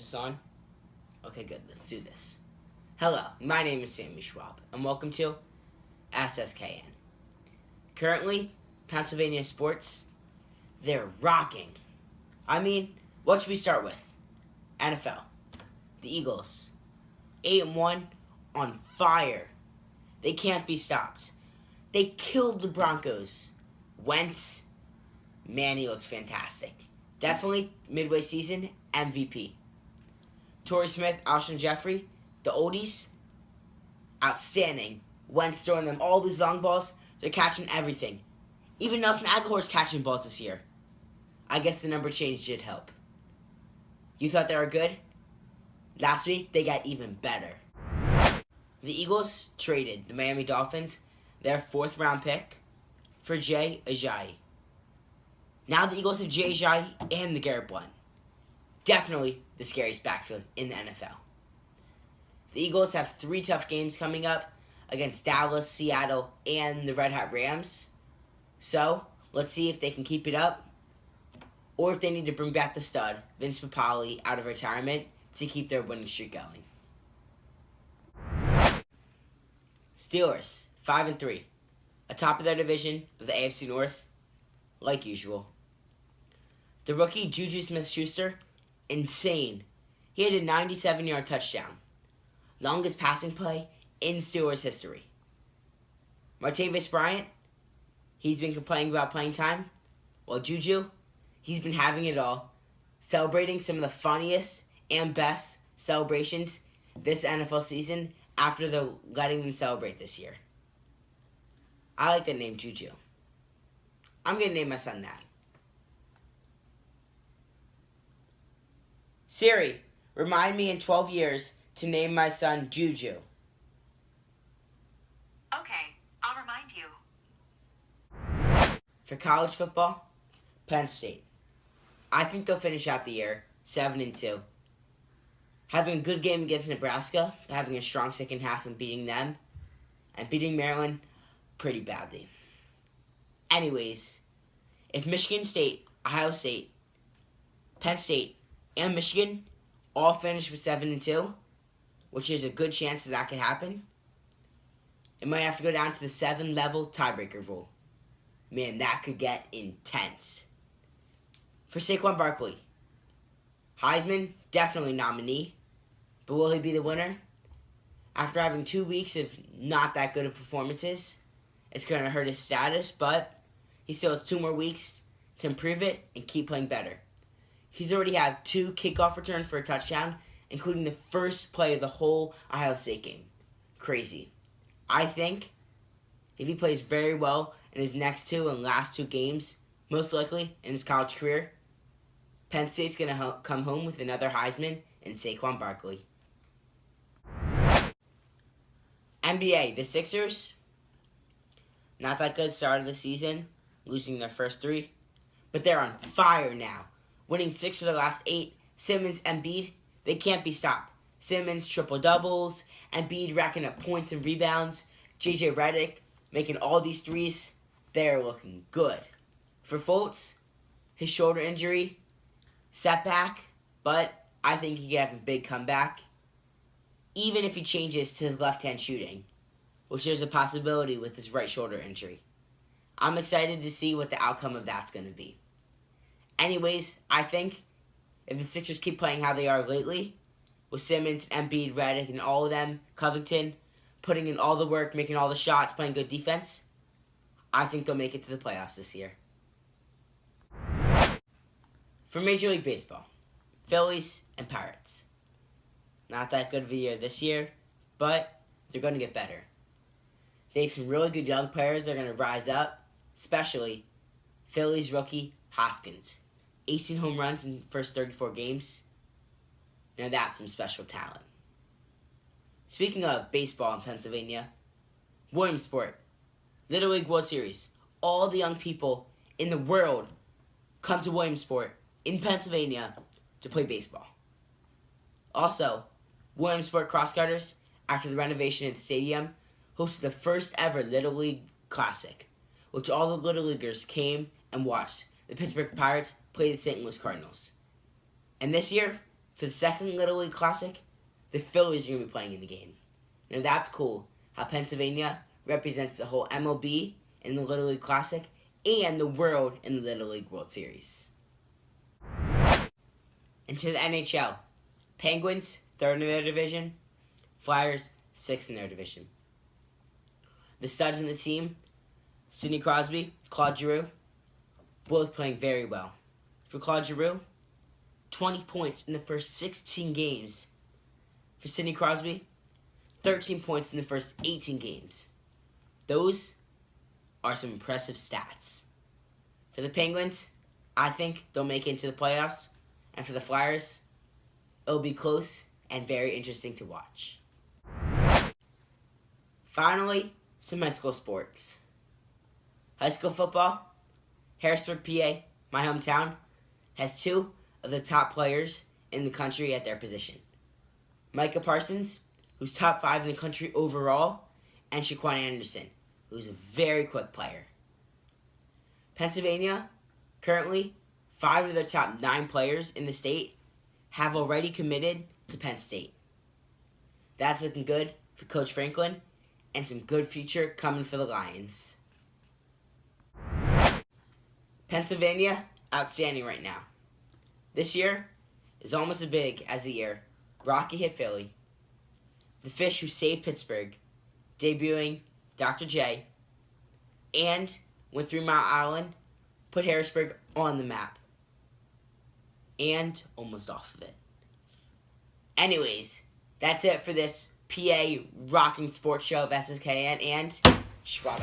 this on? Okay, good. Let's do this. Hello, my name is Sammy Schwab, and welcome to SSKN. Currently, Pennsylvania sports, they're rocking. I mean, what should we start with? NFL. The Eagles. 8-1 on fire. They can't be stopped. They killed the Broncos. Wentz, man, he looks fantastic. Definitely midway season MVP. Torrey Smith, Alshon Jeffrey, the oldies, outstanding. Wentz throwing them all these long balls. They're catching everything. Even Nelson Aguilar's catching balls this year. I guess the number change did help. You thought they were good? Last week, they got even better. The Eagles traded the Miami Dolphins their 4th round pick for Jay Ajayi. Now the Eagles have Jay Ajayi and LeGarrette Blount. Definitely the scariest backfield in the NFL. The Eagles have 3 tough games coming up against Dallas, Seattle, and the Red Hot Rams. So, let's see if they can keep it up or if they need to bring back the stud, Vince Papale, out of retirement to keep their winning streak going. Steelers, 5-3, atop of their division of the AFC North, like usual. The rookie JuJu Smith-Schuster, insane. He had a 97-yard touchdown. Longest passing play in Steelers history. Martavis Bryant, he's been complaining about playing time. Well, JuJu, he's been having it all. Celebrating some of the funniest and best celebrations this NFL season after letting them celebrate this year. I like the name JuJu. I'm going to name my son that. Siri, remind me in 12 years to name my son JuJu. Okay, I'll remind you. For college football, Penn State. I think they'll finish out the year 7-2. Having a good game against Nebraska, having a strong second half and beating them, and beating Maryland pretty badly. Anyways, if Michigan State, Ohio State, Penn State, and Michigan all finish with 7-2, which is a good chance that could happen, it might have to go down to the 7-level tiebreaker rule. Man, that could get intense. For Saquon Barkley, Heisman, definitely nominee, but will he be the winner? After having 2 weeks of not that good of performances, it's going to hurt his status, but he still has 2 more weeks to improve it and keep playing better. He's already had 2 kickoff returns for a touchdown, including the first play of the whole Ohio State game. Crazy. I think if he plays very well in his next 2 and last 2 games, most likely in his college career, Penn State's going to come home with another Heisman and Saquon Barkley. NBA, the Sixers, not that good start of the season, losing their first 3, but they're on fire now. Winning 6 of the last 8, Simmons, Embiid, they can't be stopped. Simmons, triple-doubles, Embiid racking up points and rebounds, JJ Redick making all these threes, they're looking good. For Fultz, his shoulder injury, setback, but I think he could have a big comeback, even if he changes to his left-hand shooting, which there's a possibility with his right shoulder injury. I'm excited to see what the outcome of that's going to be. Anyways, I think if the Sixers keep playing how they are lately, with Simmons, Embiid, Redick, and all of them, Covington, putting in all the work, making all the shots, playing good defense, I think they'll make it to the playoffs this year. For Major League Baseball, Phillies and Pirates. Not that good of a year this year, but they're going to get better. They have some really good young players that are going to rise up, especially Phillies rookie Hoskins. 18 home runs in the first 34 games. Now that's some special talent. Speaking of baseball in Pennsylvania, Williamsport, Little League World Series. All the young people in the world come to Williamsport in Pennsylvania to play baseball. Also, Williamsport Crosscutters, after the renovation of the stadium, hosted the first ever Little League Classic, which all the Little Leaguers came and watched the Pittsburgh Pirates play the St. Louis Cardinals. And this year, For the second Little League Classic, the Phillies are going to be playing in the game. Now that's cool, how Pennsylvania represents the whole MLB in the Little League Classic and the world in the Little League World Series. Into the NHL. Penguins, 3rd in their division. Flyers, 6th in their division. The studs in the team, Sidney Crosby, Claude Giroux, both playing very well. For Claude Giroux, 20 points in the first 16 games. For Sidney Crosby, 13 points in the first 18 games. Those are some impressive stats. For the Penguins, I think they'll make it into the playoffs. And for the Flyers, it'll be close and very interesting to watch. Finally, some high school sports. High school football, Harrisburg, PA, my hometown, has 2 of the top players in the country at their position. Micah Parsons, who's top 5 in the country overall, and Saquon Anderson, who's a very quick player. Pennsylvania, currently, 5 of their top 9 players in the state have already committed to Penn State. That's looking good for Coach Franklin, and some good future coming for the Lions. Pennsylvania, outstanding right now. This year is almost as big as the year Rocky hit Philly, the Fish who saved Pittsburgh, debuting Dr. J, and went through Mount Island, put Harrisburg on the map, and almost off of it. Anyways, that's it for this PA Rocking Sports Show of SSKN and Schwab.